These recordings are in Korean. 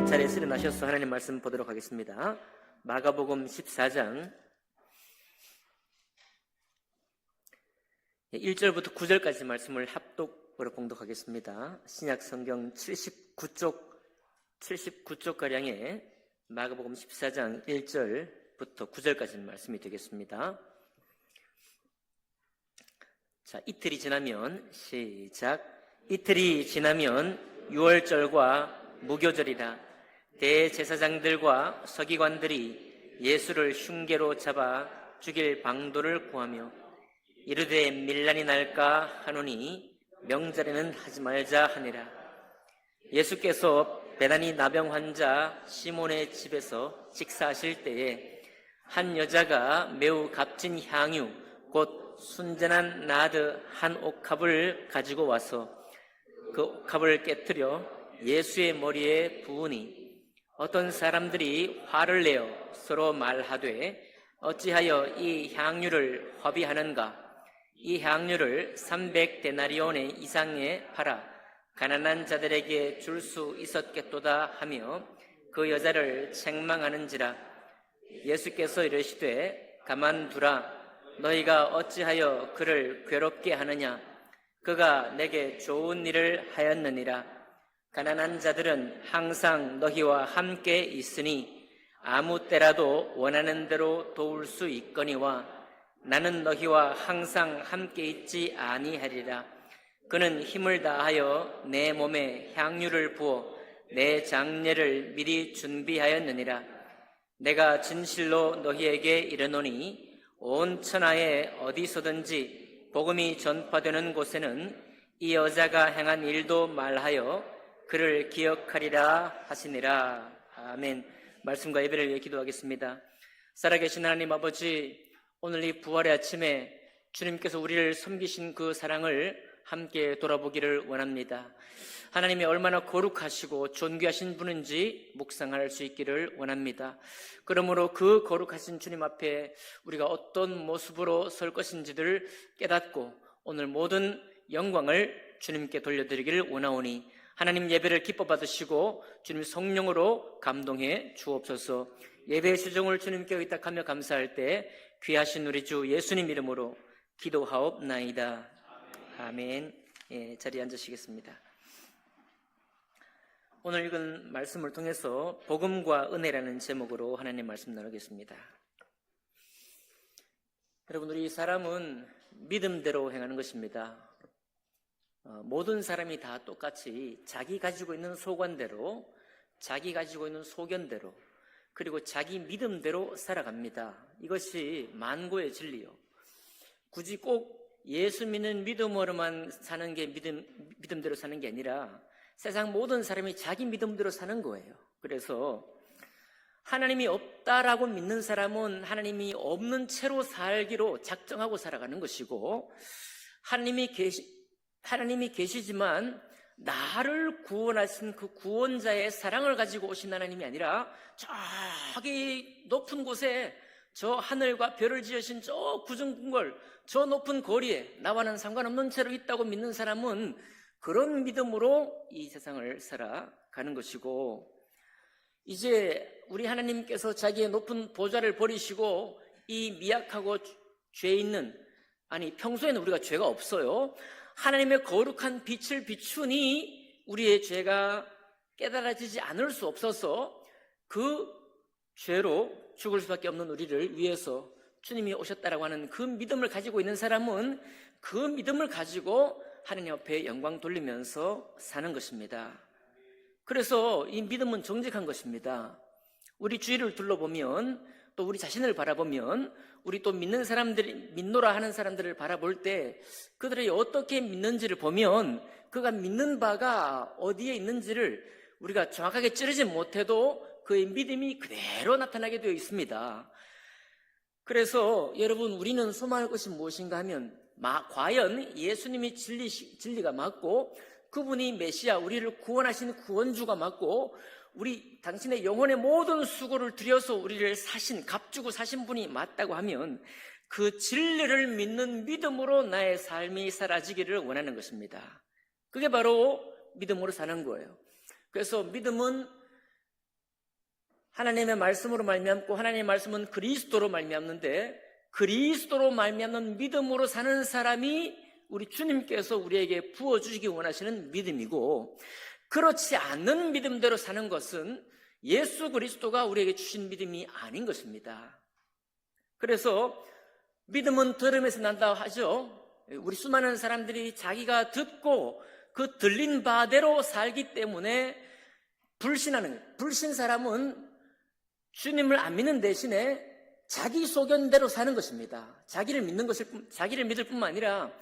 자리에서 일어나셔서 하나님 말씀 보도록 하겠습니다. 마가복음 14장 1절부터 9절까지 말씀을 합독으로 봉독하겠습니다. 신약 성경 79쪽가량의 마가복음 14장 1절부터 9절까지 말씀이 되겠습니다. 자, 이틀이 지나면 시작. 이틀이 지나면 유월절과 무교절이라 대제사장들과 서기관들이 예수를 흉계로 잡아 죽일 방도를 구하며 이르되 밀란이 날까 하노니 명절에는 하지 말자 하니라. 예수께서 베다니 나병 환자 시몬의 집에서 식사하실 때에 한 여자가 매우 값진 향유 곧 순전한 나드 한 옥합을 가지고 와서 그 옥합을 깨뜨려 예수의 머리에 부으니 어떤 사람들이 화를 내어 서로 말하되 어찌하여 이 향유를 허비하는가? 이 향유를 300데나리온의 이상에 팔아 가난한 자들에게 줄 수 있었겠도다 하며 그 여자를 책망하는지라. 예수께서 이르시되 가만두라. 너희가 어찌하여 그를 괴롭게 하느냐? 그가 내게 좋은 일을 하였느니라. 가난한 자들은 항상 너희와 함께 있으니 아무 때라도 원하는 대로 도울 수 있거니와 나는 너희와 항상 함께 있지 아니하리라. 그는 힘을 다하여 내 몸에 향유를 부어 내 장례를 미리 준비하였느니라. 내가 진실로 너희에게 이르노니 온 천하에 어디서든지 복음이 전파되는 곳에는 이 여자가 행한 일도 말하여 그를 기억하리라 하시니라. 아멘. 말씀과 예배를 위해 기도하겠습니다. 살아계신 하나님 아버지, 오늘 이 부활의 아침에 주님께서 우리를 섬기신 그 사랑을 함께 돌아보기를 원합니다. 하나님이 얼마나 거룩하시고 존귀하신 분인지 묵상할 수 있기를 원합니다. 그러므로 그 거룩하신 주님 앞에 우리가 어떤 모습으로 설 것인지를 깨닫고 오늘 모든 영광을 주님께 돌려드리기를 원하오니 하나님 예배를 기뻐 받으시고 주님 성령으로 감동해 주옵소서. 예배의 수종을 주님께 의탁하며 감사할 때 귀하신 우리 주 예수님 이름으로 기도하옵나이다. 아멘. 예, 자리에 앉으시겠습니다. 오늘 읽은 말씀을 통해서 복음과 은혜라는 제목으로 하나님 말씀 나누겠습니다. 여러분, 우리 사람은 믿음대로 행하는 것입니다. 모든 사람이 다 똑같이 자기 가지고 있는 소관대로, 자기 가지고 있는 소견대로, 그리고 자기 믿음대로 살아갑니다. 이것이 만고의 진리요. 굳이 꼭 예수 믿는 믿음으로만 사는 게 믿음대로 사는 게 아니라 세상 모든 사람이 자기 믿음대로 사는 거예요. 그래서 하나님이 없다라고 믿는 사람은 하나님이 없는 채로 살기로 작정하고 살아가는 것이고, 하나님이 계시지만 나를 구원하신 그 구원자의 사랑을 가지고 오신 하나님이 아니라 저기 높은 곳에 저 하늘과 별을 지으신 저 구중궁궐, 저 높은 거리에 나와는 상관없는 채로 있다고 믿는 사람은 그런 믿음으로 이 세상을 살아가는 것이고, 이제 우리 하나님께서 자기의 높은 보좌를 버리시고 이 미약하고 죄 있는, 아니 평소에는 우리가 죄가 없어요. 하나님의 거룩한 빛을 비추니 우리의 죄가 깨달아지지 않을 수 없어서 그 죄로 죽을 수밖에 없는 우리를 위해서 주님이 오셨다라고 하는 그 믿음을 가지고 있는 사람은 그 믿음을 가지고 하나님 앞에 영광 돌리면서 사는 것입니다. 그래서 이 믿음은 정직한 것입니다. 우리 주위를 둘러보면, 또 우리 자신을 바라보면, 우리 또 믿는 사람들이, 믿노라 하는 사람들을 바라볼 때 그들이 어떻게 믿는지를 보면 그가 믿는 바가 어디에 있는지를 우리가 정확하게 찌르지 못해도 그의 믿음이 그대로 나타나게 되어 있습니다. 그래서 여러분, 우리는 소망할 것이 무엇인가 하면 과연 예수님이 진리가 맞고 그분이 메시아, 우리를 구원하신 구원주가 맞고 당신의 영혼의 모든 수고를 들여서 우리를 값주고 사신 분이 맞다고 하면 그 진리를 믿는 믿음으로 나의 삶이 사라지기를 원하는 것입니다. 그게 바로 믿음으로 사는 거예요. 그래서 믿음은, 믿음은, 믿음으로 사는 거예요. 그래서 믿음은, 믿음으로 사는 거예요. 그래서 믿음은, 믿음으로 사는 거예요. 그게 바로 믿음으로 사는 거예요. 그래서 믿음은, 믿음으로 사는 거예요. 그게 바로 믿음으로 사는 거예요. 그래서 믿음은 하나님의 말씀으로 말미암고 하나님의 말씀은 그리스도로 말미암는데 그리스도로 말미암는 믿음으로 사는 사람이 우리 주님께서 우리에게 부어주시기 원하시는 믿음이고 그렇지 않는 믿음대로 사는 것은 예수 그리스도가 우리에게 주신 믿음이 아닌 것입니다. 그래서 믿음은 들음에서 난다 하죠. 우리 수많은 사람들이 자기가 듣고 그 들린 바대로 살기 때문에 불신하는 거예요. 불신 사람은 주님을 안 믿는 대신에 자기 소견대로 사는 것입니다. 자기를 믿을 뿐만 아니라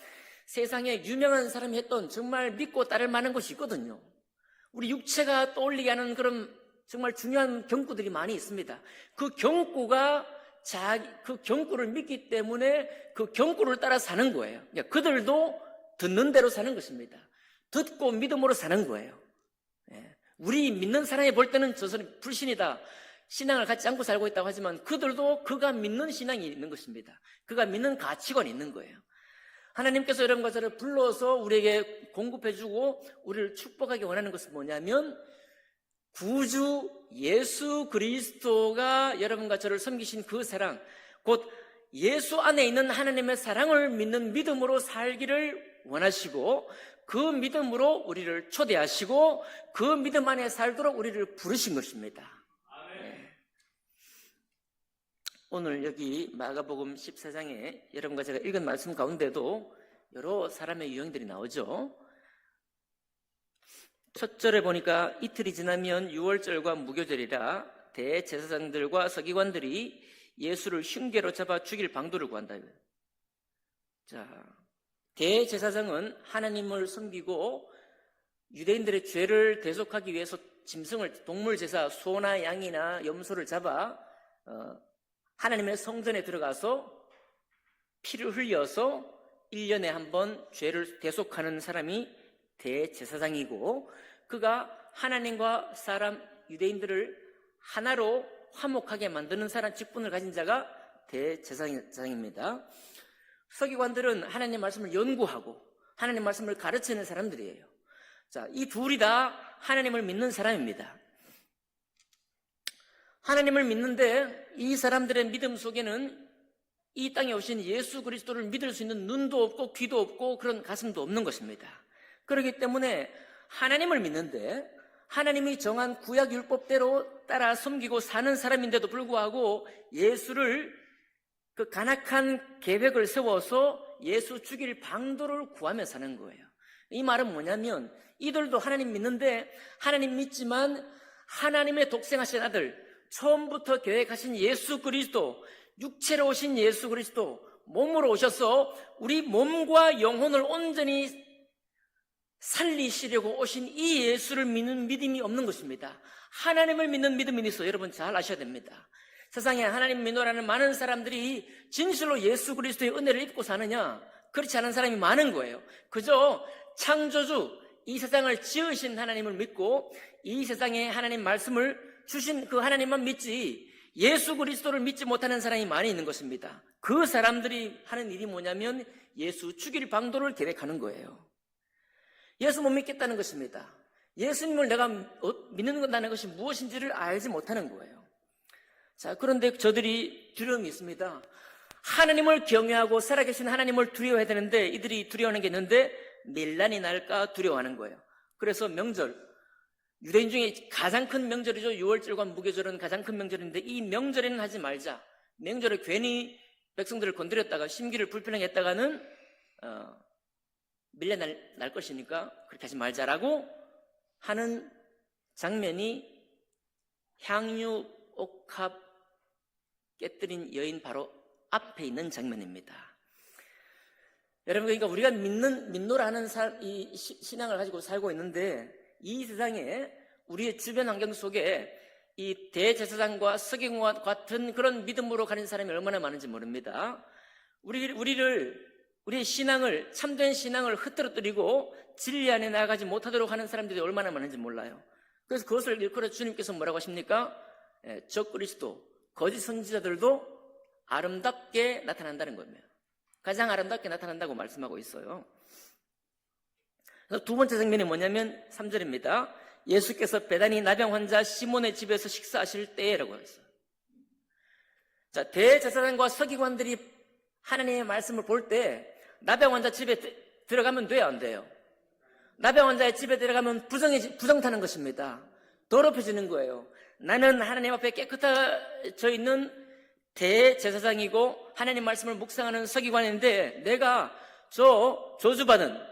세상에 유명한 사람이 했던 정말 믿고 따를 만한 것이 있거든요. 우리 육체가 떠올리게 하는 그런 정말 중요한 경구들이 많이 있습니다. 그 경구를 믿기 때문에 그 경구를 따라 사는 거예요. 그러니까 그들도 듣는 대로 사는 것입니다. 듣고 믿음으로 사는 거예요. 우리 믿는 사람이 볼 때는 저 사람이 불신이다, 신앙을 갖지 않고 살고 있다고 하지만 그들도 그가 믿는 신앙이 있는 것입니다. 그가 믿는 가치관이 있는 거예요. 하나님께서 여러분과 저를 불러서 우리에게 공급해주고 우리를 축복하기 원하는 것은 뭐냐면 구주 예수 그리스도가 여러분과 저를 섬기신 그 사랑, 곧 예수 안에 있는 하나님의 사랑을 믿는 믿음으로 살기를 원하시고 그 믿음으로 우리를 초대하시고 그 믿음 안에 살도록 우리를 부르신 것입니다. 네. 오늘 여기 마가복음 14장에 여러분과 제가 읽은 말씀 가운데도 여러 사람의 유형들이 나오죠. 첫 절에 보니까 이틀이 지나면 유월절과 무교절이라 대제사장들과 서기관들이 예수를 흉계로 잡아 죽일 방도를 구한다. 자, 대제사장은 하나님을 섬기고 유대인들의 죄를 대속하기 위해서 짐승을, 동물 제사, 소나 양이나 염소를 잡아 하나님의 성전에 들어가서 피를 흘려서 1년에 한 번 죄를 대속하는 사람이 대제사장이고 그가 하나님과 사람 유대인들을 하나로 화목하게 만드는 사람 직분을 가진 자가 대제사장입니다. 서기관들은 하나님 말씀을 연구하고 하나님 말씀을 가르치는 사람들이에요. 자, 이 둘이 다 하나님을 믿는 사람입니다. 하나님을 믿는데 이 사람들의 믿음 속에는 이 땅에 오신 예수 그리스도를 믿을 수 있는 눈도 없고 귀도 없고 그런 가슴도 없는 것입니다. 그렇기 때문에 하나님을 믿는데 하나님이 정한 구약 율법대로 따라 섬기고 사는 사람인데도 불구하고 예수를 그 간악한 계획을 세워서 예수 죽일 방도를 구하며 사는 거예요. 이 말은 뭐냐면 이들도 하나님 믿는데 하나님 믿지만 하나님의 독생하신 아들, 처음부터 계획하신 예수 그리스도, 육체로 오신 예수 그리스도, 몸으로 오셔서 우리 몸과 영혼을 온전히 살리시려고 오신 이 예수를 믿는 믿음이 없는 것입니다. 하나님을 믿는 믿음이 있어 여러분 잘 아셔야 됩니다. 세상에 하나님 믿노라는 많은 사람들이 진실로 예수 그리스도의 은혜를 입고 사느냐? 그렇지 않은 사람이 많은 거예요. 그저 창조주, 이 세상을 지으신 하나님을 믿고 이 세상에 하나님 말씀을 주신 그 하나님만 믿지 예수 그리스도를 믿지 못하는 사람이 많이 있는 것입니다. 그 사람들이 하는 일이 뭐냐면 예수 죽일 방도를 계획하는 거예요. 예수 못 믿겠다는 것입니다. 예수님을 내가 믿는다는 것이 무엇인지를 알지 못하는 거예요. 자, 그런데 저들이 두려움이 있습니다. 하나님을 경외하고 살아계신 하나님을 두려워해야 되는데 이들이 두려워하는 게 있는데 밀란이 날까 두려워하는 거예요. 그래서 명절, 유대인 중에 가장 큰 명절이죠. 유월절과 무교절은 가장 큰 명절인데 이 명절에는 하지 말자. 명절에 괜히 백성들을 건드렸다가 심기를 불편하게 했다가는 밀려 날 것이니까 그렇게 하지 말자라고 하는 장면이 향유 옥합 깨뜨린 여인 바로 앞에 있는 장면입니다. 여러분, 그러니까 우리가 믿노라는 이 신앙을 가지고 살고 있는데 이 세상에 우리의 주변 환경 속에 이 대제사장과 서기관과 같은 그런 믿음으로 가는 사람이 얼마나 많은지 모릅니다. 우리의 신앙을, 참된 신앙을 흐트러뜨리고 진리 안에 나아가지 못하도록 하는 사람들이 얼마나 많은지 몰라요. 그래서 그것을 일컬어 주님께서 뭐라고 하십니까? 적그리스도, 거짓 선지자들도 아름답게 나타난다는 겁니다. 가장 아름답게 나타난다고 말씀하고 있어요. 그래서 두 번째 장면이 뭐냐면 3절입니다. 예수께서 베다니 나병 환자 시몬의 집에서 식사하실 때라고 했어요. 자, 대제사장과 서기관들이 하나님의 말씀을 볼 때 나병 환자 집에 들어가면 돼요, 안 돼요? 나병 환자의 집에 들어가면 부정타는 것입니다. 더럽혀지는 거예요. 나는 하나님 앞에 깨끗해져 있는 대제사장이고 하나님 말씀을 묵상하는 서기관인데 내가 저 저주받은,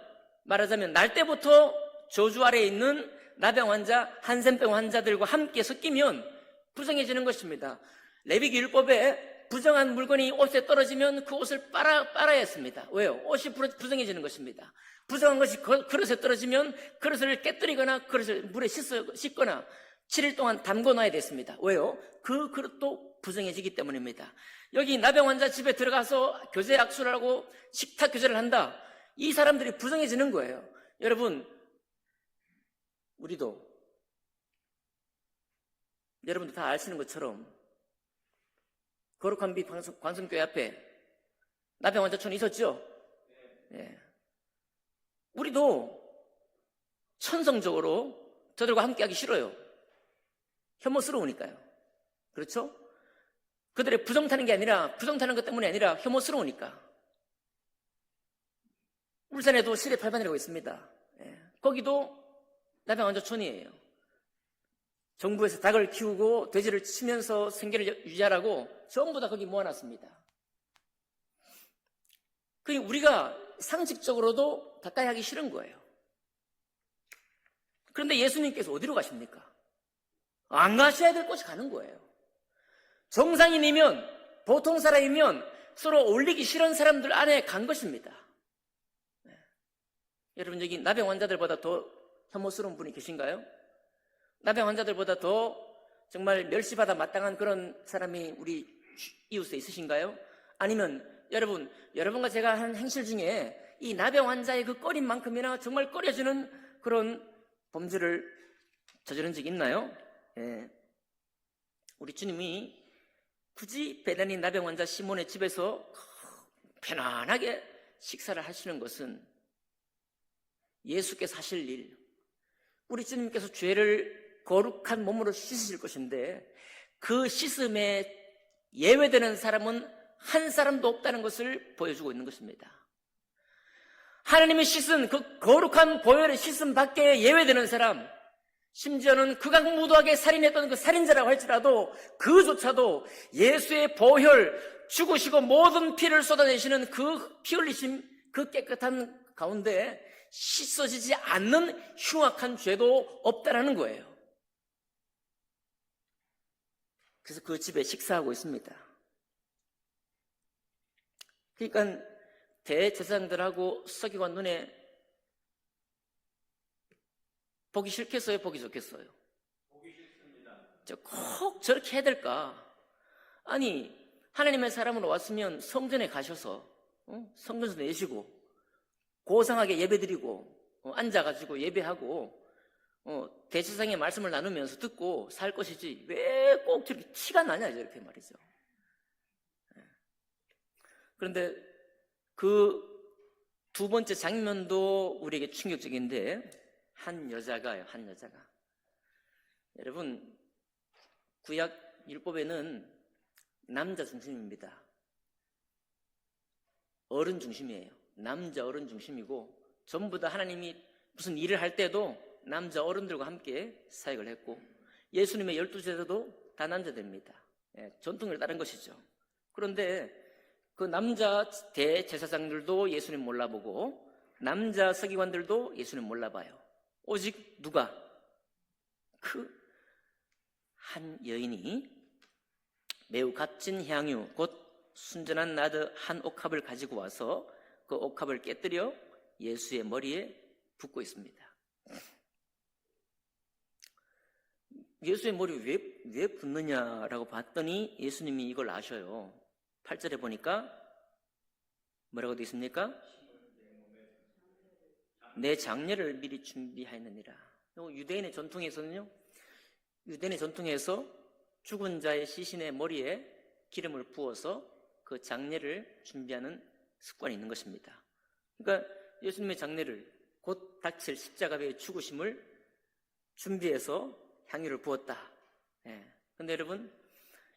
말하자면 날 때부터 저주 아래에 있는 나병 환자, 한센병 환자들과 함께 섞이면 부정해지는 것입니다. 레위기 율법에 부정한 물건이 옷에 떨어지면 그 옷을 빨아야 했습니다. 왜요? 옷이 부정해지는 것입니다. 부정한 것이 그릇에 떨어지면 그릇을 깨뜨리거나 그릇을 물에 씻거나 7일 동안 담궈놔야 됐습니다. 왜요? 그 그릇도 부정해지기 때문입니다. 여기 나병 환자 집에 들어가서 교제 악수를 하고 식탁 교제를 한다. 이 사람들이 부정해지는 거예요. 여러분, 우리도 여러분도 다 아시는 것처럼 거룩한 빛 광성교회 앞에 나병 환자촌이 있었죠? 예. 우리도 천성적으로 저들과 함께하기 싫어요. 혐오스러우니까요. 그렇죠? 그들의 부정타는 게 아니라, 부정타는 것 때문이 아니라 혐오스러우니까. 울산에도 시내 8반이라고 있습니다. 예. 거기도 나병 환자촌이에요. 정부에서 닭을 키우고 돼지를 치면서 생계를 유지하라고 전부 다 거기 모아놨습니다. 그러니까 우리가 상식적으로도 가까이 하기 싫은 거예요. 그런데 예수님께서 어디로 가십니까? 안 가셔야 될 곳이 가는 거예요. 정상인이면, 보통 사람이면 서로 올리기 싫은 사람들 안에 간 것입니다. 네. 여러분, 여기 나병 환자들보다 더 혐오스러운 분이 계신가요? 나병 환자들보다 더 정말 멸시받아 마땅한 그런 사람이 우리 이웃에 있으신가요? 아니면 여러분과 제가 한 행실 중에 이 나병 환자의 그 꺼림만큼이나 정말 꺼려지는 그런 범죄를 저지른 적이 있나요? 예. 우리 주님이 굳이 베다니 나병 환자 시몬의 집에서 편안하게 식사를 하시는 것은 예수께서 하실 일, 우리 주님께서 죄를 거룩한 몸으로 씻으실 것인데 그 씻음에 예외되는 사람은 한 사람도 없다는 것을 보여주고 있는 것입니다. 하나님이 씻은 그 거룩한 보혈의 씻음 밖에 예외되는 사람, 심지어는 극악무도하게 살인했던 그 살인자라고 할지라도 그조차도 예수의 보혈, 죽으시고 모든 피를 쏟아내시는 그 피 흘리심, 그 깨끗한 가운데 씻어지지 않는 흉악한 죄도 없다라는 거예요. 그래서 그 집에 식사하고 있습니다. 그러니까 대제사장들하고 서기관 눈에 보기 싫겠어요? 보기 좋겠어요? 보기 싫습니다. 꼭 저렇게 해야 될까? 아니, 하나님의 사람으로 왔으면 성전에 가셔서 성전에서 내시고 고상하게 예배드리고 앉아가지고 예배하고 대제사장의 말씀을 나누면서 듣고 살 것이지 왜 꼭 저렇게 티가 나냐 저렇게 말이죠. 그런데 그 두 번째 장면도 우리에게 충격적인데 한 여자가 여러분, 구약 율법에는 남자 중심입니다. 어른 중심이에요. 남자 어른 중심이고 전부 다 하나님이 무슨 일을 할 때도 남자 어른들과 함께 사역을 했고 예수님의 12제자도 다 남자들입니다. 예, 전통을 따른 것이죠. 그런데 그 남자 대제사장들도 예수님 몰라보고 남자 서기관들도 예수님 몰라봐요. 오직 누가? 그 한 여인이 매우 값진 향유 곧 순전한 나드 한 옥합을 가지고 와서 그 옥합을 깨뜨려 예수의 머리에 붓고 있습니다. 예수의 머리에 왜 붓느냐라고 봤더니 예수님이 이걸 아셔요. 8절에 보니까 뭐라고 되어 있습니까? 내 장례를 미리 준비하였느니라. 유대인의 전통에서는요, 유대인의 전통에서 죽은 자의 시신의 머리에 기름을 부어서 그 장례를 준비하는 습관이 있는 것입니다. 그러니까 예수님의 장례를 곧 닥칠 십자가의 죽으심을 준비해서 향유를 부었다. 근데 여러분,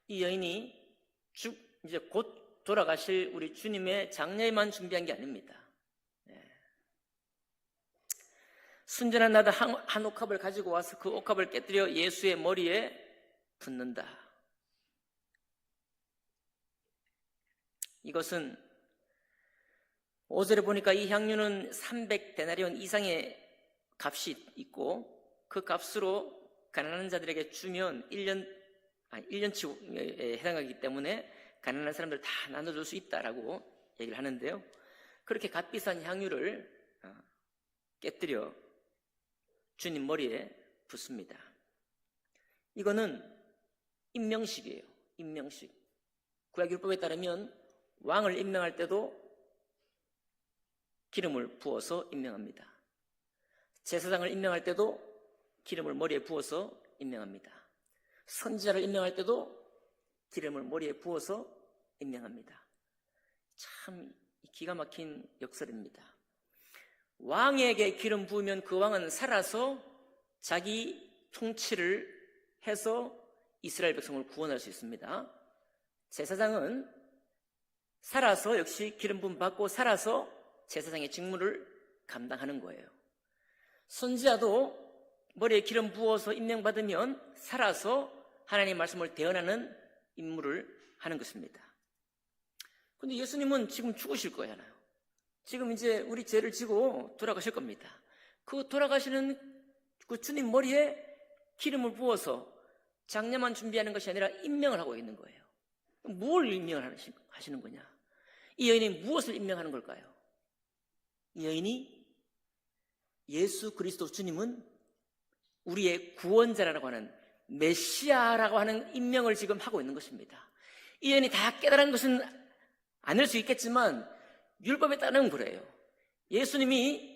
이 여인이 이제 곧 돌아가실 우리 주님의 장례만 준비한 게 아닙니다. 순전한 나도 한 옥합을 가지고 와서 그 옥합을 깨뜨려 예수의 머리에 붓는다. 이것은 5절에 보니까 이 향유는 300데나리온 이상의 값이 있고 그 값으로 가난한 자들에게 주면 1년치에 해당하기 때문에 가난한 사람들 다 나눠줄 수 있다라고 얘기를 하는데요. 그렇게 값비싼 향유를 깨뜨려 주님 머리에 붓습니다. 이거는 임명식이에요. 임명식. 구약율법에 따르면 왕을 임명할 때도 기름을 부어서 임명합니다. 제사장을 임명할 때도 기름을 머리에 부어서 임명합니다. 선지자를 임명할 때도 기름을 머리에 부어서 임명합니다. 참 기가 막힌 역설입니다. 왕에게 기름 부으면 그 왕은 살아서 자기 통치를 해서 이스라엘 백성을 구원할 수 있습니다. 제사장은 살아서 역시 기름 부음 받고 살아서 제사장의 직무를 감당하는 거예요. 선지자도 머리에 기름 부어서 임명받으면 살아서 하나님의 말씀을 대언하는 임무를 하는 것입니다. 근데 예수님은 지금 죽으실 거잖아요. 지금 이제 우리 죄를 지고 돌아가실 겁니다. 그 돌아가시는 그 주님 머리에 기름을 부어서 장례만 준비하는 것이 아니라 임명을 하고 있는 거예요. 뭘 임명을 하시는 거냐? 이 여인이 무엇을 임명하는 걸까요? 이 여인이 예수 그리스도 주님은 우리의 구원자라고 하는 메시아라고 하는 임명을 지금 하고 있는 것입니다. 이 여인이 다 깨달은 것은 아닐 수 있겠지만 율법에 따르면 그래요. 예수님이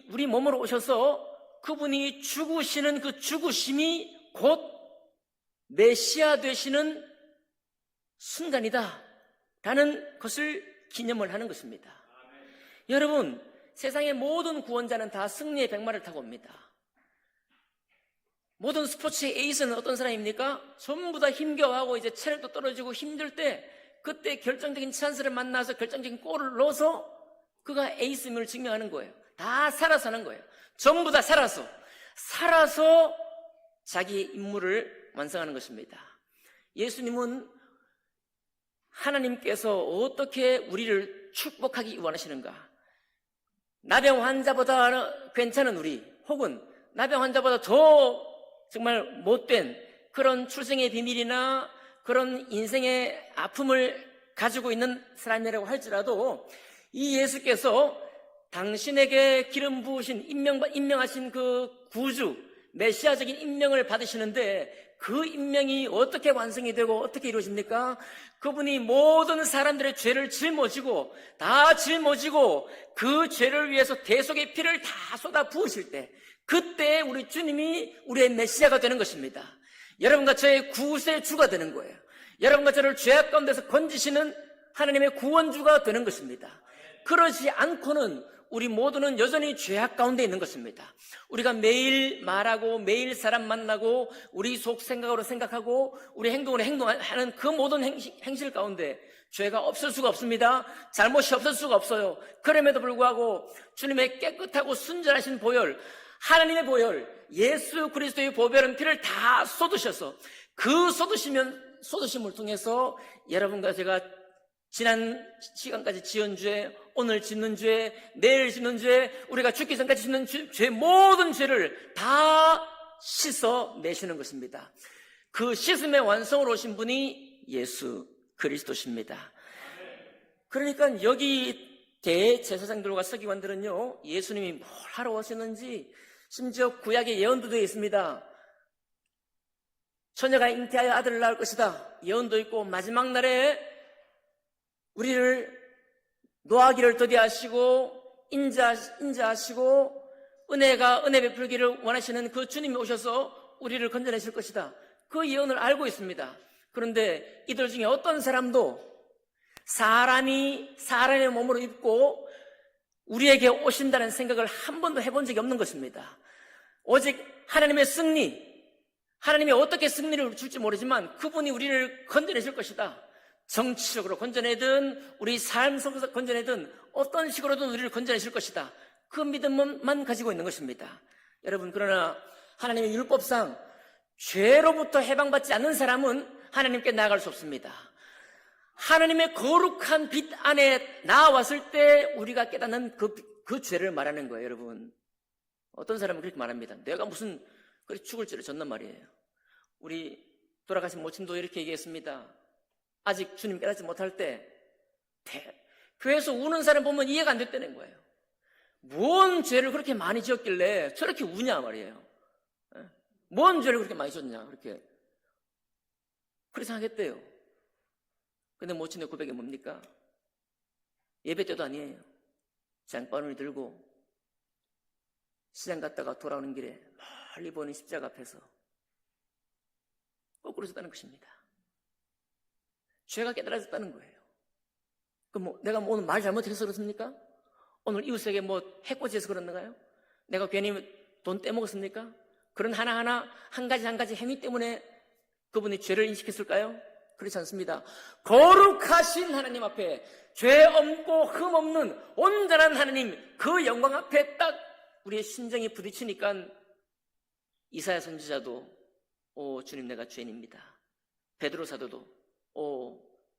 우리 몸으로 오셔서 그분이 죽으시는 그 죽으심이 곧 메시아 되시는 순간이다 라는 것을 기념을 하는 것입니다. 여러분, 세상의 모든 구원자는 다 승리의 백마를 타고 옵니다. 모든 스포츠의 에이스는 어떤 사람입니까? 전부 다 힘겨워하고 이제 체력도 떨어지고 힘들 때 그때 결정적인 찬스를 만나서 결정적인 골을 넣어서 그가 에이스임을 증명하는 거예요. 다 살아서 하는 거예요. 전부 다 살아서 자기 임무를 완성하는 것입니다. 예수님은 하나님께서 어떻게 우리를 축복하기 원하시는가? 나병 환자보다 괜찮은 우리, 혹은 나병 환자보다 더 정말 못된 그런 출생의 비밀이나 그런 인생의 아픔을 가지고 있는 사람이라고 할지라도 이 예수께서 당신에게 기름 부으신 임명하신 그 구주 메시아적인 임명을 받으시는데 그 임명이 어떻게 완성이 되고 어떻게 이루어집니까? 그분이 모든 사람들의 죄를 짊어지고 그 죄를 위해서 대속의 피를 다 쏟아 부으실 때 그때 우리 주님이 우리의 메시아가 되는 것입니다. 여러분과 저의 구세주가 되는 거예요. 여러분과 저를 죄악 가운데서 건지시는 하나님의 구원주가 되는 것입니다. 그러지 않고는 우리 모두는 여전히 죄악 가운데 있는 것입니다. 우리가 매일 말하고 매일 사람 만나고 우리 속 생각으로 생각하고 우리 행동으로 행동하는 그 모든 행실 가운데 죄가 없을 수가 없습니다. 잘못이 없을 수가 없어요. 그럼에도 불구하고 주님의 깨끗하고 순전하신 보혈, 하나님의 보혈, 예수 그리스도의 보혈은 피를 다 쏟으셔서 그 쏟으심을 통해서 여러분과 제가 지난 시간까지 지은 죄, 오늘 짓는 죄, 내일 짓는 죄, 우리가 죽기 전까지 짓는 죄, 모든 죄를 다 씻어 내시는 것입니다. 그 씻음의 완성으로 오신 분이 예수 그리스도십니다. 그러니까 여기 대제사장들과 서기관들은요, 예수님이 뭘 하러 오셨는지 심지어 구약의 예언도 되어 있습니다. 처녀가 잉태하여 아들을 낳을 것이다. 예언도 있고 마지막 날에 우리를 노하기를 더디하시고 인자하시고 은혜 베풀기를 원하시는 그 주님이 오셔서 우리를 건져내실 것이다. 그 예언을 알고 있습니다. 그런데 이들 중에 어떤 사람도 사람이 사람의 몸으로 입고 우리에게 오신다는 생각을 한 번도 해본 적이 없는 것입니다. 오직 하나님의 승리, 하나님이 어떻게 승리를 줄지 모르지만 그분이 우리를 건져내실 것이다. 정치적으로 건져내든 우리 삶 속에서 건져내든 어떤 식으로든 우리를 건져내실 것이다. 그 믿음만 가지고 있는 것입니다. 여러분, 그러나 하나님의 율법상 죄로부터 해방받지 않는 사람은 하나님께 나아갈 수 없습니다. 하나님의 거룩한 빛 안에 나왔을 때 우리가 깨닫는 그 죄를 말하는 거예요, 여러분. 어떤 사람은 그렇게 말합니다. 내가 무슨 그렇게 죽을 죄를 졌단 말이에요. 우리 돌아가신 모친도 이렇게 얘기했습니다. 아직 주님 깨닫지 못할 때 교회에서 우는 사람 보면 이해가 안 됐다는 거예요. 뭔 죄를 그렇게 많이 지었길래 저렇게 우냐 말이에요. 뭔 죄를 그렇게 많이 지었냐, 그렇게 생각했대요. 근데 모친의 고백이 뭡니까? 예배 때도 아니에요. 장바구니를 들고 시장 갔다가 돌아오는 길에 멀리 보는 십자가 앞에서 거꾸로 섰다는 것입니다. 죄가 깨달아졌다는 거예요. 그럼 내가 오늘 말 잘못해서 그렇습니까? 오늘 이웃에게 해코지해서 그러는가요? 내가 괜히 돈 떼먹었습니까? 그런 하나하나 한 가지 행위 때문에 그분이 죄를 인식했을까요? 그렇지 않습니다. 거룩하신 하나님 앞에 죄 없고 흠 없는 온전한 하나님, 그 영광 앞에 딱 우리의 심정이 부딪히니까 이사야 선지자도 주님 내가 죄인입니다. 베드로 사도도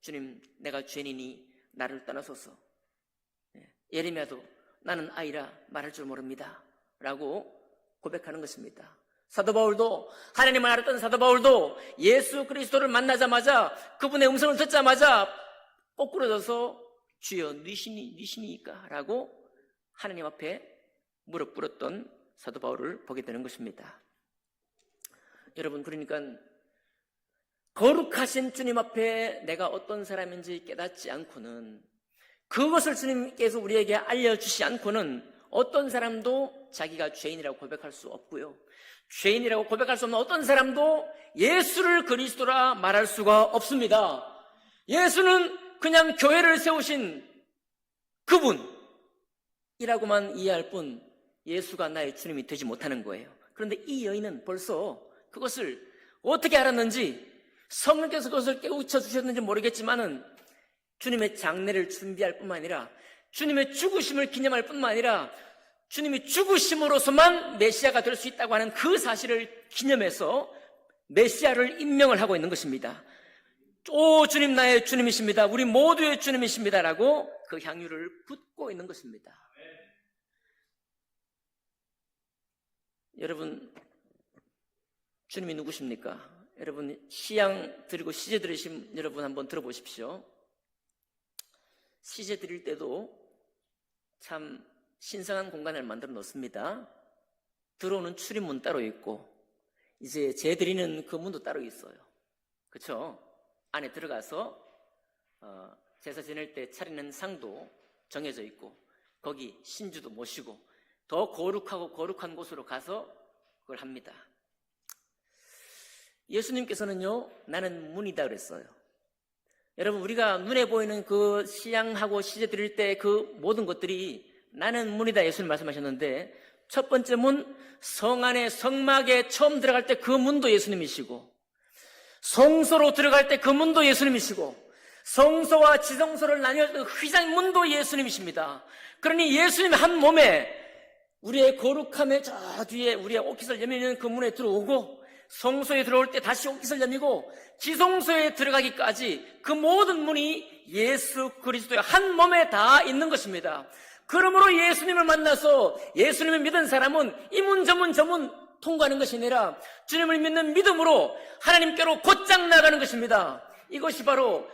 주님 내가 죄인이니 나를 떠나소서. 예레미야도 나는 아이라 말할 줄 모릅니다 라고 고백하는 것입니다. 사도 바울도, 하나님을 알았던 사도 바울도 예수 그리스도를 만나자마자, 그분의 음성을 듣자마자 거꾸로 져서 주여 니시니까 라고 하나님 앞에 무릎 꿇었던 사도 바울을 보게 되는 것입니다. 여러분, 그러니까 거룩하신 주님 앞에 내가 어떤 사람인지 깨닫지 않고는, 그것을 주님께서 우리에게 알려주시 않고는 어떤 사람도 자기가 죄인이라고 고백할 수 없고요, 죄인이라고 고백할 수 없는 어떤 사람도 예수를 그리스도라 말할 수가 없습니다. 예수는 그냥 교회를 세우신 그분이라고만 이해할 뿐 예수가 나의 주님이 되지 못하는 거예요. 그런데 이 여인은 벌써 그것을 어떻게 알았는지, 성령께서 그것을 깨우쳐 주셨는지 모르겠지만은 주님의 장례를 준비할 뿐만 아니라 주님의 죽으심을 기념할 뿐만 아니라 주님이 죽으심으로서만 메시아가 될 수 있다고 하는 그 사실을 기념해서 메시아를 임명을 하고 있는 것입니다. 주님 나의 주님이십니다, 우리 모두의 주님이십니다 라고 그 향유를 붓고 있는 것입니다. 여러분, 주님이 누구십니까? 여러분, 시양 드리고 시제 드리신 여러분 한번 들어보십시오. 시제 드릴 때도 참 신성한 공간을 만들어 놓습니다. 들어오는 출입문 따로 있고, 이제 제 드리는 그 문도 따로 있어요. 그렇죠? 안에 들어가서 제사 지낼 때 차리는 상도 정해져 있고, 거기 신주도 모시고 더 거룩하고 거룩한 곳으로 가서 그걸 합니다. 예수님께서는요, 나는 문이다 그랬어요. 여러분, 우리가 눈에 보이는 그 시양하고 시제 드릴 때 그 모든 것들이 나는 문이다 예수님 말씀하셨는데, 첫 번째 문, 성 안에 성막에 처음 들어갈 때 그 문도 예수님이시고, 성소로 들어갈 때 그 문도 예수님이시고, 성소와 지성소를 나뉘어 그 휘장 문도 예수님이십니다. 그러니 예수님 한 몸에 우리의 거룩함의 저 뒤에 우리의 옷깃을 여미는 그 문에 들어오고, 성소에 들어올 때 다시 옷깃을 여미고 지성소에 들어가기까지 그 모든 문이 예수 그리스도의 한 몸에 다 있는 것입니다. 그러므로 예수님을 만나서 예수님을 믿은 사람은 이 문 저 문 통과하는 것이 아니라 주님을 믿는 믿음으로 하나님께로 곧장 나가는 것입니다. 이것이 바로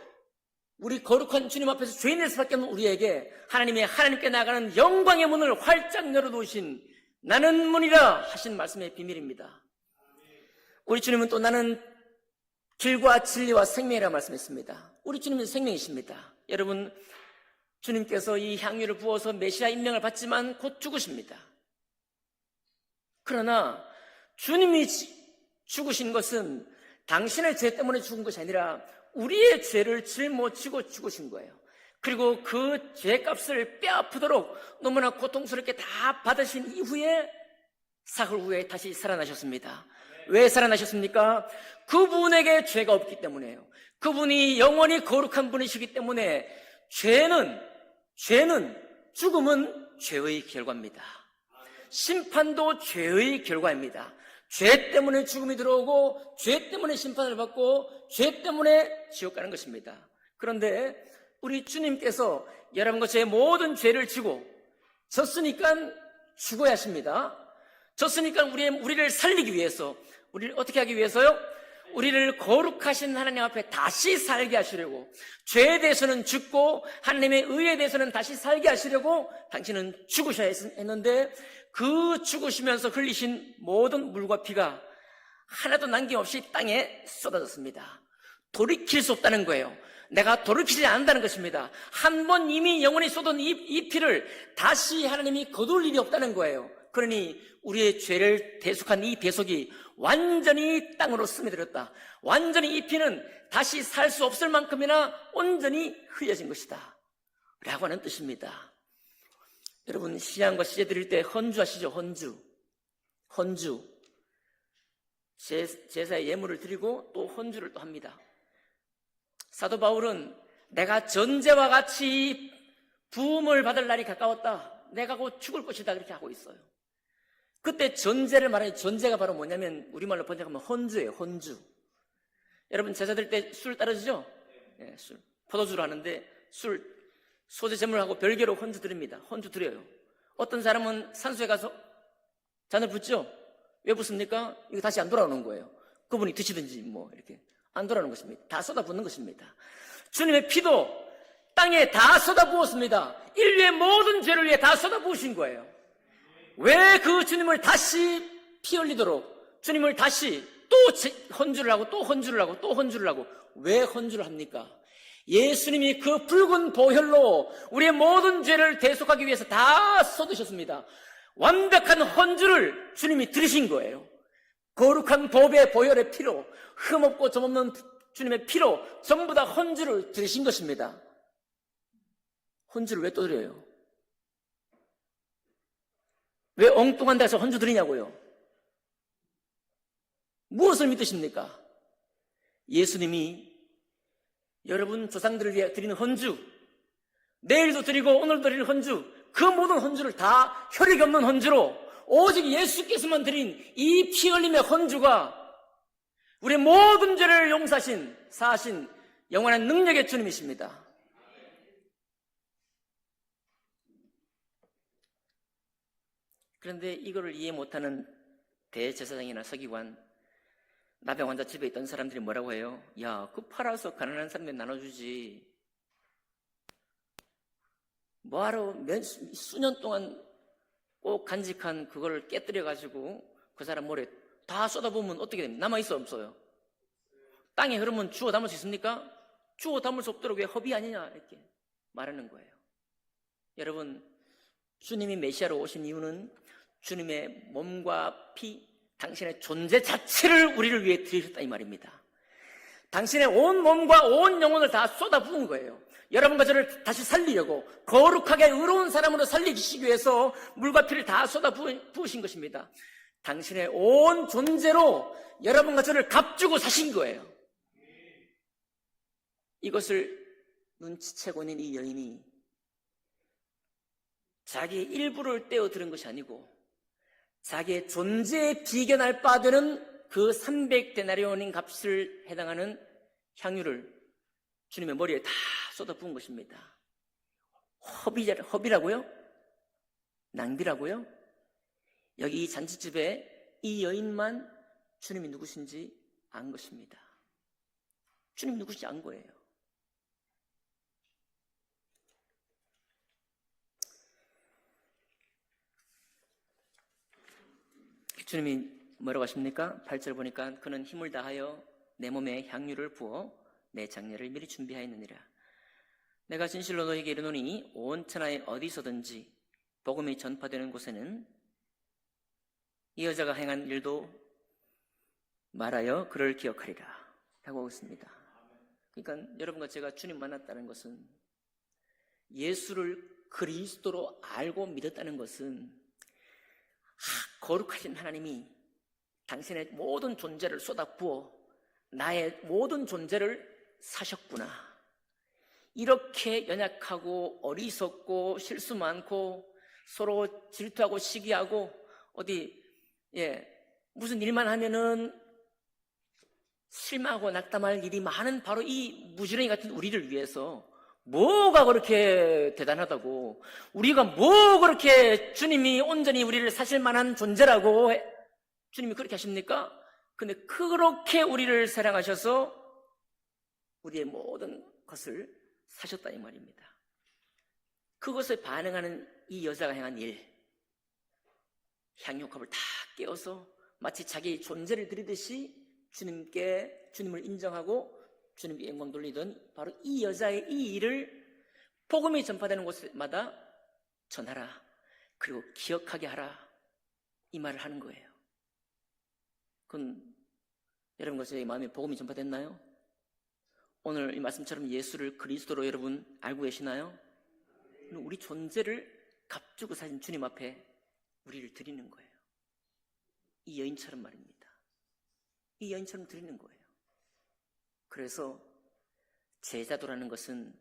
우리 거룩한 주님 앞에서 죄인일 수밖에 없는 우리에게 하나님께 나가는 영광의 문을 활짝 열어놓으신 나는 문이라 하신 말씀의 비밀입니다. 우리 주님은 또 나는 길과 진리와 생명이라 말씀했습니다. 우리 주님은 생명이십니다. 여러분, 주님께서 이 향유를 부어서 메시아 임명을 받지만 곧 죽으십니다. 그러나 주님이 죽으신 것은 당신의 죄 때문에 죽은 것이 아니라 우리의 죄를 짊어지고 죽으신 거예요. 그리고 그 죄값을 뼈 아프도록 너무나 고통스럽게 다 받으신 이후에 사흘 후에 다시 살아나셨습니다. 왜 살아나셨습니까? 그분에게 죄가 없기 때문에요. 그분이 영원히 거룩한 분이시기 때문에 죽음은 죄의 결과입니다. 심판도 죄의 결과입니다. 죄 때문에 죽음이 들어오고 죄 때문에 심판을 받고 죄 때문에 지옥 가는 것입니다. 그런데 우리 주님께서 여러분과 저의 모든 죄를 지고 졌으니까 죽어야 하십니다. 졌으니까 우리를 살리기 위해서, 우리를 어떻게 하기 위해서요? 우리를 거룩하신 하나님 앞에 다시 살게 하시려고, 죄에 대해서는 죽고 하나님의 의에 대해서는 다시 살게 하시려고 당신은 죽으셔야 했는데, 그 죽으시면서 흘리신 모든 물과 피가 하나도 남김없이 땅에 쏟아졌습니다. 돌이킬 수 없다는 거예요. 내가 돌이키지 않는다는 것입니다. 한 번 이미 영원히 쏟은 이 피를 다시 하나님이 거둘 일이 없다는 거예요. 그러니 우리의 죄를 대속한 이 대속이 완전히 땅으로 스며들었다. 완전히 이 피는 다시 살 수 없을 만큼이나 온전히 흘려진 것이다 라고 하는 뜻입니다. 여러분, 시향과 시제 드릴 때 헌주하시죠. 헌주. 제사의 예물을 드리고 또 헌주를 또 합니다. 사도 바울은 내가 전제와 같이 부음을 받을 날이 가까웠다, 내가 곧 죽을 것이다, 그렇게 하고 있어요. 그때 전제를 말하는, 전제가 바로 뭐냐면 우리말로 번역하면 헌주예요. 헌주. 여러분, 제사 드릴 때 술 따르죠? 네, 술. 포도주로 하는데 소재 제물하고 별개로 헌주 드립니다. 헌주 드려요. 어떤 사람은 산소에 가서 잔을 붓죠? 왜 붓습니까? 이거 다시 안 돌아오는 거예요. 그분이 드시든지 이렇게 안 돌아오는 것입니다. 다 쏟아붓는 것입니다. 주님의 피도 땅에 다 쏟아부었습니다. 인류의 모든 죄를 위해 다 쏟아부으신 거예요. 왜 그 주님을 다시 피 흘리도록, 주님을 다시 또 헌주를 하고 또 헌주를 하고 또 헌주를 하고, 왜 헌주를 합니까? 예수님이 그 붉은 보혈로 우리의 모든 죄를 대속하기 위해서 다 쏟으셨습니다. 완벽한 헌주를 주님이 들으신 거예요. 거룩한 법의 보혈의 피로, 흠없고 점없는 주님의 피로 전부 다 헌주를 들으신 것입니다. 헌주를 왜 또 드려요? 왜 엉뚱한 데서 헌주 드리냐고요? 무엇을 믿으십니까? 예수님이 여러분 조상들을 위해 드리는 헌주, 내일도 드리고 오늘도 드리는 헌주, 그 모든 헌주를 다 혈액 없는 헌주로 오직 예수께서만 드린 이 피 흘림의 헌주가 우리의 모든 죄를 사하신 영원한 능력의 주님이십니다. 그런데 이거를 이해 못하는 대제사장이나 서기관, 나병 환자 집에 있던 사람들이 뭐라고 해요? 야, 그 팔아서 가난한 사람들 나눠주지, 뭐하러 수년 동안 꼭 간직한 그걸 깨뜨려가지고 그 사람 머리에 다 쏟아보면 어떻게 됩니까? 남아있어, 없어요? 땅에 흐르면 주워 담을 수 있습니까? 주워 담을 수 없도록 왜 허비 아니냐, 이렇게 말하는 거예요. 여러분, 주님이 메시아로 오신 이유는 주님의 몸과 피, 당신의 존재 자체를 우리를 위해 드리셨다, 이 말입니다. 당신의 온 몸과 온 영혼을 다 쏟아부은 거예요. 여러분과 저를 다시 살리려고, 거룩하게 의로운 사람으로 살리시기 위해서 물과 피를 다 쏟아부으신 것입니다. 당신의 온 존재로 여러분과 저를 값주고 사신 거예요. 이것을 눈치채고 있는 이 여인이 자기의 일부를 떼어 들은 것이 아니고 자기의 존재에 비견할 바 되는 그 300데나리온인 값을 해당하는 향유를 주님의 머리에 다 쏟아부은 것입니다. 허비라고요? 낭비라고요? 여기 이 잔치집에 이 여인만 주님이 누구신지 안 것입니다. 주님이 누구신지 안 거예요. 주님이 뭐라고 하십니까? 8절 보니까 그는 힘을 다하여 내 몸에 향유를 부어 내 장례를 미리 준비하였느니라. 내가 진실로 너에게 이르노니 온 천하에 어디서든지 복음이 전파되는 곳에는 이 여자가 행한 일도 말하여 그를 기억하리라 라고 하고 있습니다. 그러니까 여러분과 제가 주님 만났다는 것은, 예수를 그리스도로 알고 믿었다는 것은 거룩하신 하나님이 당신의 모든 존재를 쏟아부어 나의 모든 존재를 사셨구나. 이렇게 연약하고 어리석고 실수 많고 서로 질투하고 시기하고 무슨 일만 하면은 실망하고 낙담할 일이 많은 바로 이 무지렁이 같은 우리를 위해서 뭐가 그렇게 대단하다고, 우리가 뭐 그렇게 주님이 온전히 우리를 사실 만한 존재라고 주님이 그렇게 하십니까? 근데 그렇게 우리를 사랑하셔서 우리의 모든 것을 사셨다 이 말입니다. 그것에 반응하는 이 여자가 행한 일, 향유컵을 다 깨어서 마치 자기 존재를 드리듯이 주님을 인정하고 주님께 영광 돌리던 바로 이 여자의 이 일을 복음이 전파되는 곳마다 전하라, 그리고 기억하게 하라, 이 말을 하는 거예요. 그건 여러분 것의 마음에 복음이 전파됐나요? 오늘 이 말씀처럼 예수를 그리스도로 여러분 알고 계시나요? 우리 존재를 값주고 사신 주님 앞에 우리를 드리는 거예요. 이 여인처럼 말입니다. 이 여인처럼 드리는 거예요. 그래서 제자도라는 것은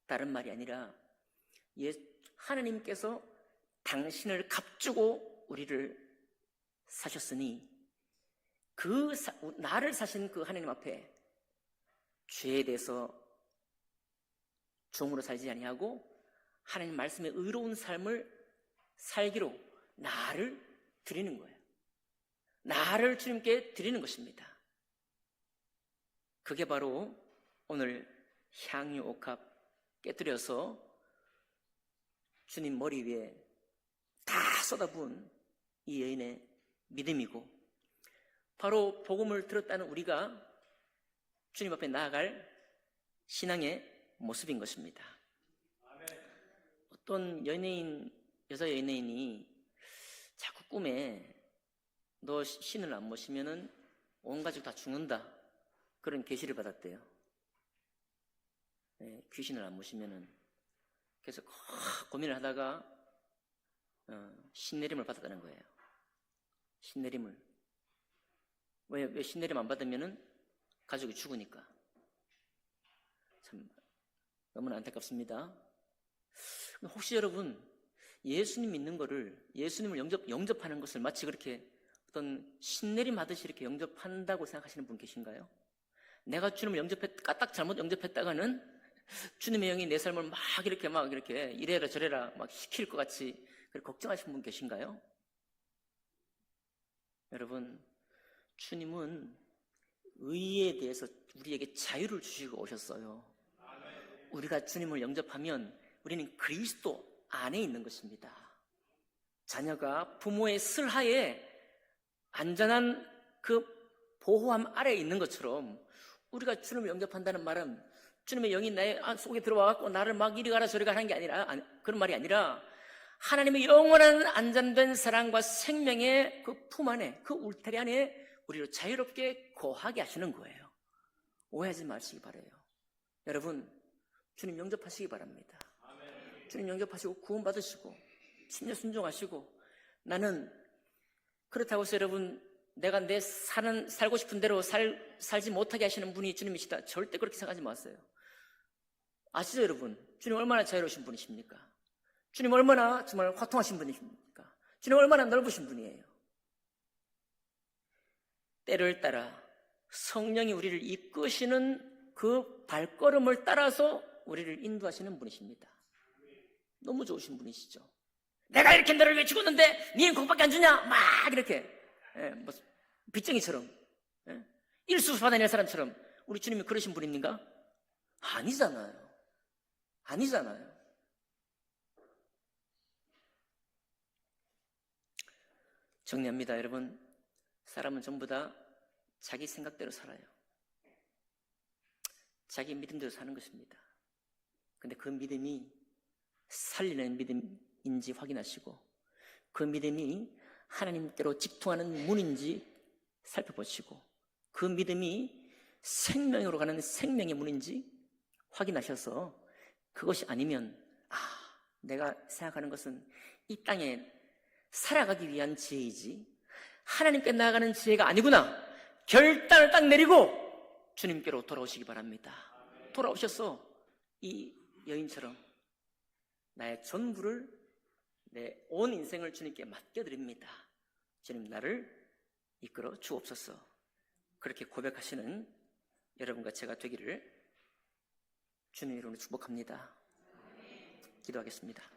다른 말이 아니라 하나님께서 당신을 값주고 우리를 사셨으니 나를 사신 그 하나님 앞에 죄에 대해서 종으로 살지 아니하고 하나님 말씀의 의로운 삶을 살기로 나를 드리는 거예요. 나를 주님께 드리는 것입니다. 그게 바로 오늘 향유 옥합 깨뜨려서 주님 머리 위에 다 쏟아부은 이 여인의 믿음이고, 바로 복음을 들었다는 우리가 주님 앞에 나아갈 신앙의 모습인 것입니다. 어떤 여자 연예인이 자꾸 꿈에 너 신을 안 모시면은 온 가족 다 죽는다, 그런 계시를 받았대요. 귀신을 안 모시면은. 그래서 고민을 하다가 신내림을 받았다는 거예요. 신내림을. 왜 신내림 안 받으면은 가족이 죽으니까. 참 너무나 안타깝습니다. 혹시 여러분 예수님 믿는 거를, 예수님을 영접하는 것을 마치 그렇게 어떤 신내림 하듯이 이렇게 영접한다고 생각하시는 분 계신가요? 내가 주님을 딱 잘못 영접했다가는 주님의 영이 내 삶을 막 이렇게 이래라 저래라 막 시킬 것 같이 걱정하시는 분 계신가요? 여러분, 주님은 의에 대해서 우리에게 자유를 주시고 오셨어요. 우리가 주님을 영접하면 우리는 그리스도 안에 있는 것입니다. 자녀가 부모의 슬하에 안전한 그 보호함 아래에 있는 것처럼 우리가 주님을 영접한다는 말은 주님의 영이 나의 속에 들어와갖고 나를 막 이리 가라 저리 가라 하는 게 아니라, 그런 말이 아니라 하나님의 영원한 안전된 사랑과 생명의 그 품 안에, 그 울타리 안에 우리를 자유롭게 거하게 하시는 거예요. 오해하지 마시기 바라요. 여러분, 주님 영접하시기 바랍니다. 주님 영접하시고 구원받으시고 신뢰 순종하시고, 나는 그렇다고 해서 여러분 내가 살고 싶은 대로 살지 못하게 하시는 분이 주님이시다, 절대 그렇게 생각하지 마세요. 아시죠 여러분? 주님 얼마나 자유로우신 분이십니까? 주님 얼마나 정말 화통하신 분이십니까? 주님 얼마나 넓으신 분이에요. 때를 따라 성령이 우리를 이끄시는 그 발걸음을 따라서 우리를 인도하시는 분이십니다. 너무 좋으신 분이시죠. 내가 이렇게 너를 위해 죽었는데 니는 그것밖에 안 주냐? 막 이렇게 뭐 빚쟁이처럼, 일수수 받아낼 사람처럼 우리 주님이 그러신 분입니까? 아니잖아요. 정리합니다. 여러분, 사람은 전부 다 자기 생각대로 살아요. 자기 믿음대로 사는 것입니다. 근데 그 믿음이 살리는 믿음인지 확인하시고, 그 믿음이 하나님께로 직통하는 문인지 살펴보시고, 그 믿음이 생명으로 가는 생명의 문인지 확인하셔서, 그것이 아니면 내가 생각하는 것은 이 땅에 살아가기 위한 지혜이지 하나님께 나아가는 지혜가 아니구나. 결단을 딱 내리고 주님께로 돌아오시기 바랍니다. 돌아오셔서 이 여인처럼 나의 전부를, 내 온 인생을 주님께 맡겨드립니다. 주님, 나를 이끌어 주옵소서. 그렇게 고백하시는 여러분과 제가 되기를 주님 이름으로 축복합니다. 기도하겠습니다.